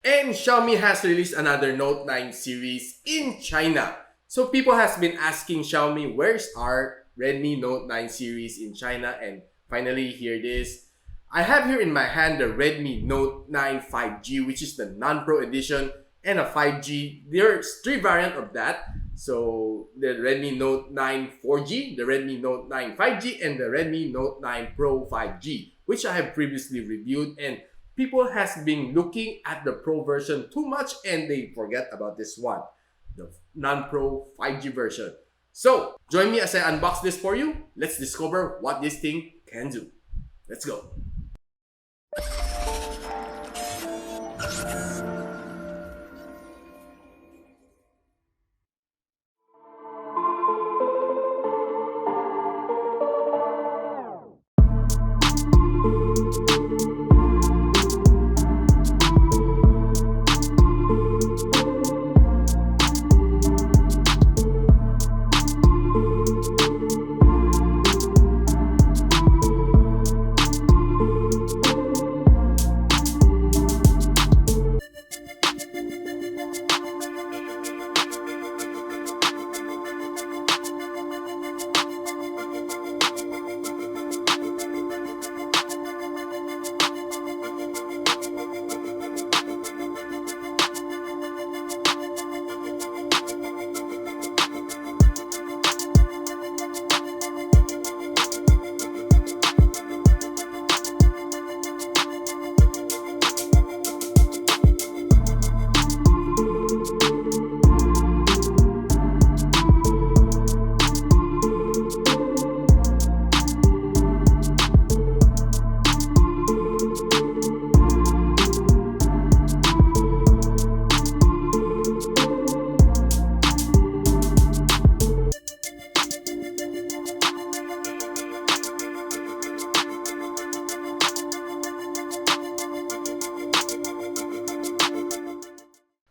And Xiaomi has released another Note 9 series in China. So people has been asking Xiaomi, where's our Redmi Note 9 series in China? And finally, here it is. I have here in my hand the Redmi Note 9 5G, which is the non-Pro edition, and a 5G. There's three variants of that. So the Redmi Note 9 4G, the Redmi Note 9 5G, and the Redmi Note 9 Pro 5G, which I have previously reviewed. And people has been looking at the Pro version too much and they forget about this one, the non-Pro 5G version. So join me as I unbox this for you. Let's discover what this thing can do. Let's go.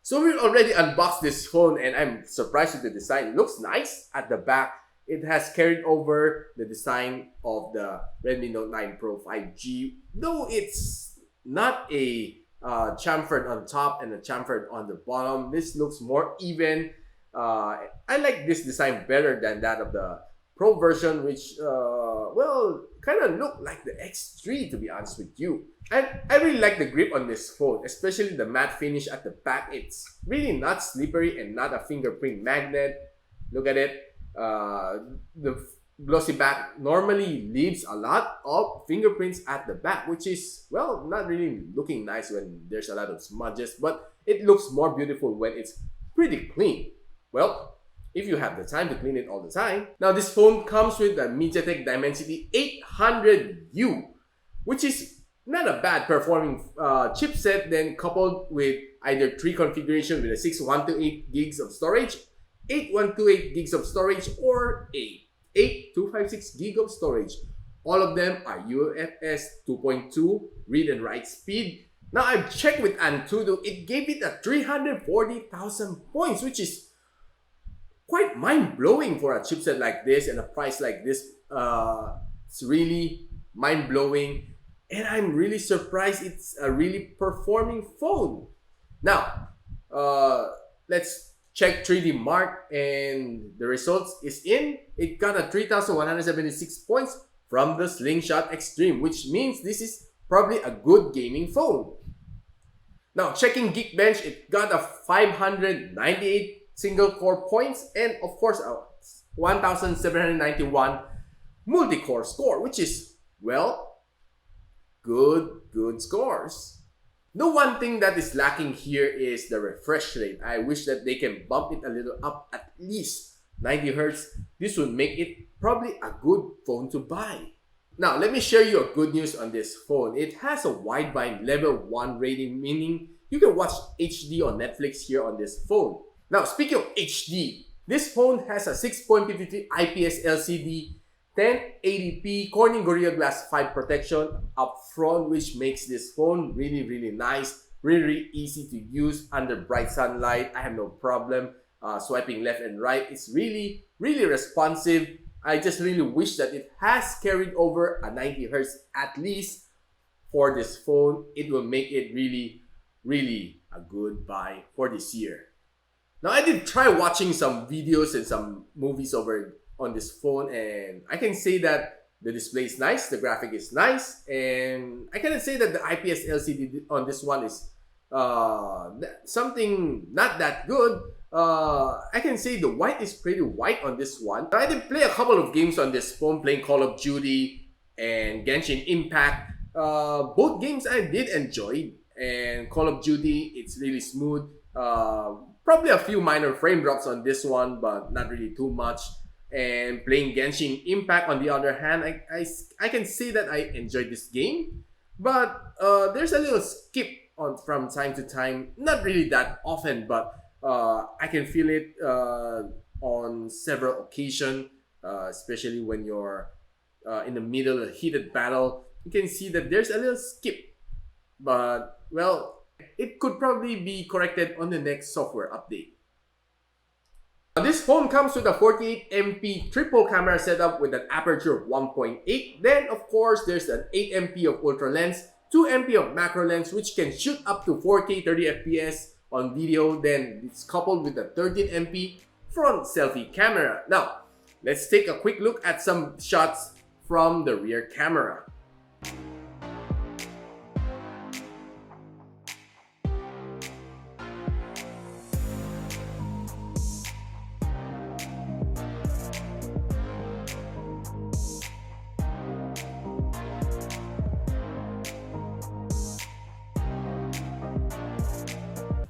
So we already unboxed this phone and I'm surprised with the design. It looks nice at the back. It has carried over the design of the Redmi Note 9 Pro 5G, though it's not a chamfered on top and a chamfered on the bottom. This looks more even. I like this design better than that of the Pro version, which, well, kind of look like the X3 to be honest with you. I really like the grip on this phone, especially the matte finish at the back. It's really not slippery and not a fingerprint magnet. Look at it. The glossy back normally leaves a lot of fingerprints at the back, which is, well, not really looking nice when there's a lot of smudges, but it looks more beautiful when it's pretty clean. Well, if you have the time to clean it all the time. Now, this phone comes with the MediaTek Dimensity 800U, which is not a bad performing chipset, then coupled with either 3 configuration with a 6128 gigs of storage, 8128 gigs of storage, or a 8256 gig of storage. All of them are UFS 2.2 read and write speed. Now I've checked with Antutu, it gave it a 340,000 points, which is quite mind-blowing for a chipset like this and a price like this. It's really mind-blowing. And I'm really surprised it's a really performing phone. Now, let's check 3D Mark and the results is in. It got a 3,176 points from the Slingshot Extreme, which means this is probably a good gaming phone. Now, checking Geekbench, it got a 598 single core points and of course a 1,791 multi-core score, which is, well, good scores. The one thing that is lacking here is the refresh rate. I wish that they can bump it a little up, at least 90 Hz. This would make it probably a good phone to buy. Now, let me share you a good news on this phone. It has a wideband level 1 rating, meaning you can watch HD on Netflix here on this phone. Now, speaking of HD, this phone has a 6.53 IPS LCD, 1080p Corning Gorilla Glass 5 protection up front, which makes this phone really nice, really easy to use under bright sunlight. I have no problem swiping left and right. It's really responsive. I just really wish that it has carried over a 90 Hz at least for this phone. It will make it really a good buy for this year. Now, I did try watching some videos and some movies over on this phone, and I can say that the display is nice, the graphic is nice, and I cannot say that the IPS LCD on this one is something not that good. I can say the white is pretty white on this one. I did play a couple of games on this phone, playing Call of Duty and Genshin Impact. Both games I did enjoy, and Call of Duty, it's really smooth. Probably a few minor frame drops on this one, but not really too much. And playing Genshin Impact on the other hand, I can say that I enjoyed this game, but there's a little skip on from time to time. Not really that often, but I can feel it on several occasions, especially when you're in the middle of a heated battle. You can see that there's a little skip, but well, it could probably be corrected on the next software update. This phone comes with a 48MP triple camera setup with an aperture of 1.8. Then of course there's an 8MP of ultra lens, 2MP of macro lens, which can shoot up to 4K 30fps on video. Then it's coupled with a 13MP front selfie camera. Now let's take a quick look at some shots from the rear camera.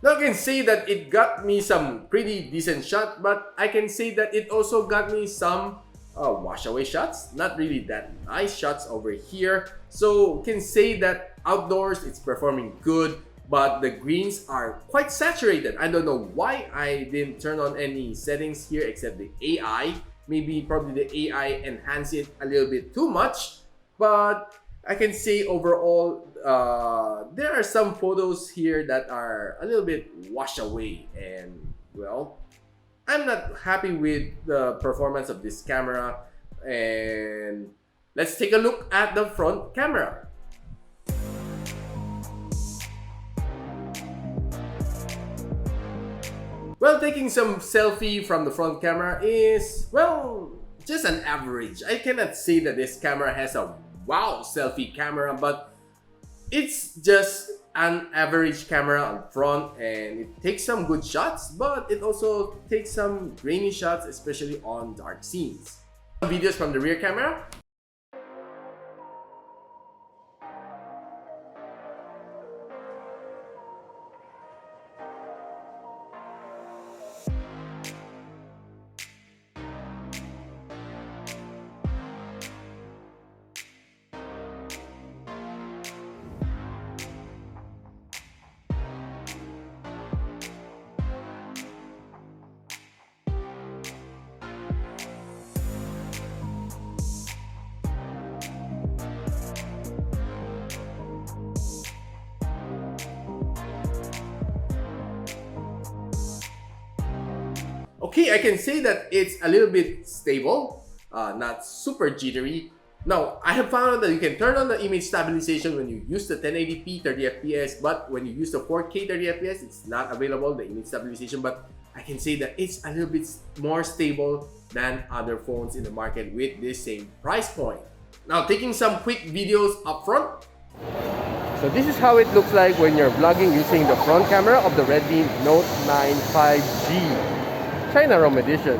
Now I can say that it got me some pretty decent shots, but I can say that it also got me some wash away shots. Not really that nice shots over here. So can say that outdoors it's performing good, but the greens are quite saturated. I don't know why I didn't turn on any settings here except the AI. Maybe probably the AI enhanced it a little bit too much, but I can say overall, there are some photos here that are a little bit washed away, and well, I'm not happy with the performance of this camera. And let's take a look at the front camera. Well, taking some selfie from the front camera is, well, just an average. I cannot say that this camera has a wow selfie camera, but it's just an average camera on front, and it takes some good shots, but it also takes some grainy shots, especially on dark scenes. Videos from the rear camera. Okay, I can say that it's a little bit stable, not super jittery. Now, I have found out that you can turn on the image stabilization when you use the 1080p 30fps, but when you use the 4K 30fps, it's not available, the image stabilization. But I can say that it's a little bit more stable than other phones in the market with this same price point. Now, taking some quick videos up front. So this is how it looks like when you're vlogging using the front camera of the Redmi Note 9 5G. China ROM edition.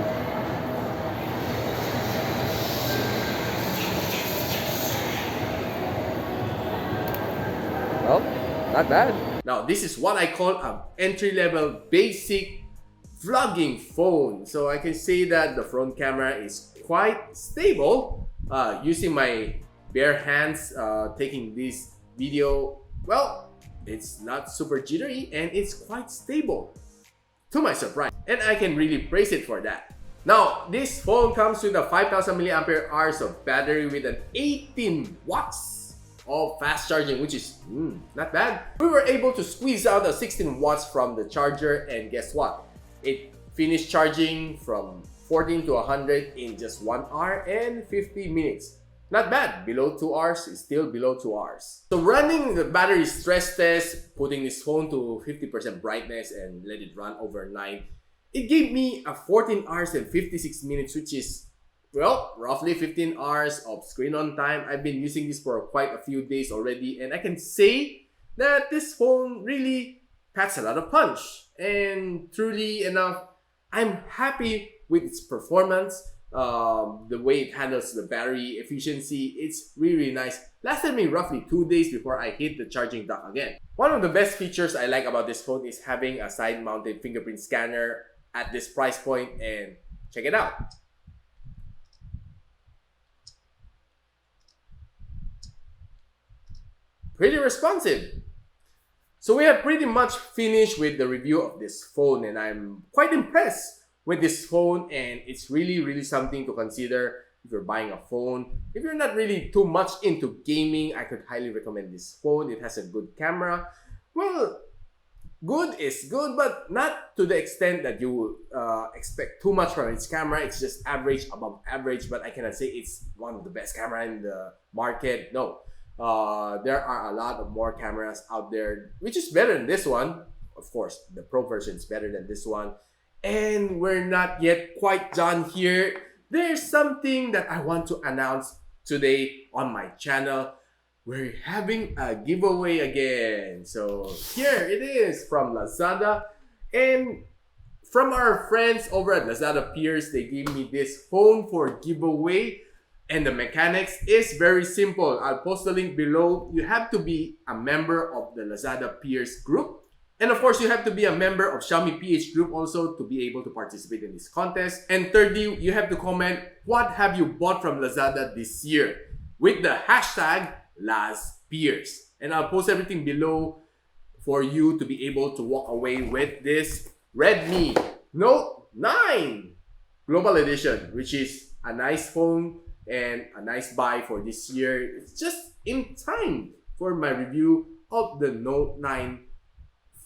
Well, not bad. Now this is what I call an entry-level basic vlogging phone. So I can say that the front camera is quite stable. Using my bare hands taking this video, well, it's not super jittery and it's quite stable, to my surprise, and I can really praise it for that. Now, this phone comes with a 5000 milliampere hours of battery with an 18 watts of fast charging, which is not bad. We were able to squeeze out a 16 watts from the charger, and guess what? It finished charging from 14 to 100 in just 1 hour and 50 minutes. not bad. Below 2 hours is still below 2 hours. So running the battery stress test, putting this phone to 50% brightness and let it run overnight, it gave me a 14 hours and 56 minutes, which is, well, roughly 15 hours of screen on time. I've been using this for quite a few days already, and I can say that this phone really packs a lot of punch. And truly enough, I'm happy with its performance. The way it handles the battery efficiency, it's really nice. Lasted me roughly 2 days before I hit the charging dock again. One of the best features I like about this phone is having a side-mounted fingerprint scanner at this price point, and check it out. Pretty responsive. So we have pretty much finished with the review of this phone, and I'm quite impressed with this phone, and it's really something to consider if you're buying a phone. If you're not really too much into gaming, I could highly recommend this phone. It has a good camera. Well, good is good, but not to the extent that you would expect too much from its camera. It's just average, above average, but I cannot say it's one of the best camera in the market. No. There are a lot of more cameras out there, which is better than this one. Of course, the Pro version is better than this one. And we're not yet quite done here. There's something that I want to announce today on my channel. We're having a giveaway again. So here it is from Lazada. And from our friends over at LazPeers, they gave me this phone for giveaway. And the mechanics is very simple. I'll post the link below. You have to be a member of the LazPeers group. And of course, you have to be a member of Xiaomi PH group also to be able to participate in this contest. And thirdly, you have to comment, what have you bought from Lazada this year? With the hashtag LazPeers. And I'll post everything below for you to be able to walk away with this Redmi Note 9 Global Edition, which is a nice phone and a nice buy for this year. It's just in time for my review of the Note 9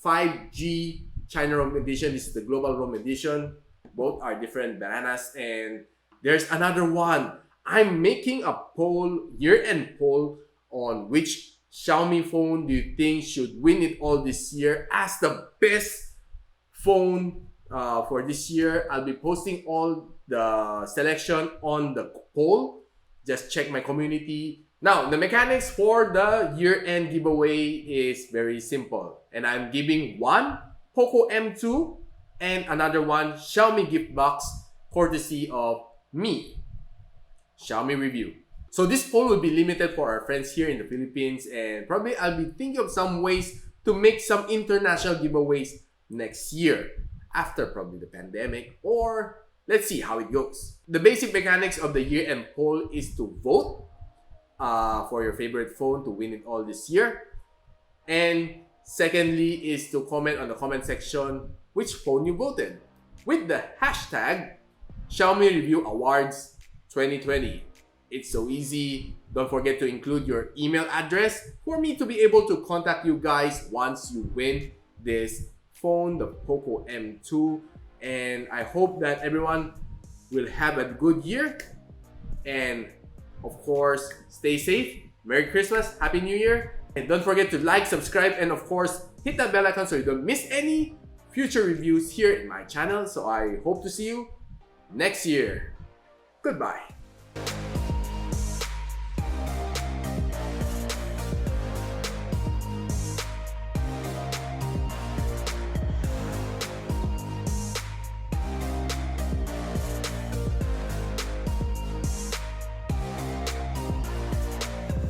5G China ROM edition. This is the Global ROM edition. Both are different bananas. And there's another one. I'm making a poll, year-end poll, on which Xiaomi phone do you think should win it all this year as the best phone for this year. I'll be posting all the selection on the poll. Just check my community. Now, the mechanics for the year-end giveaway is very simple. And I'm giving one Poco M2 and another one Xiaomi gift box courtesy of me, Xiaomi Review. So this poll will be limited for our friends here in the Philippines, and probably I'll be thinking of some ways to make some international giveaways next year after probably the pandemic, or let's see how it goes. The basic mechanics of the year-end poll is to vote for your favorite phone to win it all this year. And secondly is to comment on the comment section which phone you voted with the hashtag Xiaomi Review Awards 2020. It's so easy. Don't forget to include your email address for me to be able to contact you guys once you win this phone, the Poco M2. And I hope that everyone will have a good year. And of course, stay safe. Merry Christmas, Happy New Year. And don't forget to like, subscribe, and of course, hit that bell icon so you don't miss any future reviews here in my channel. So I hope to see you next year. Goodbye.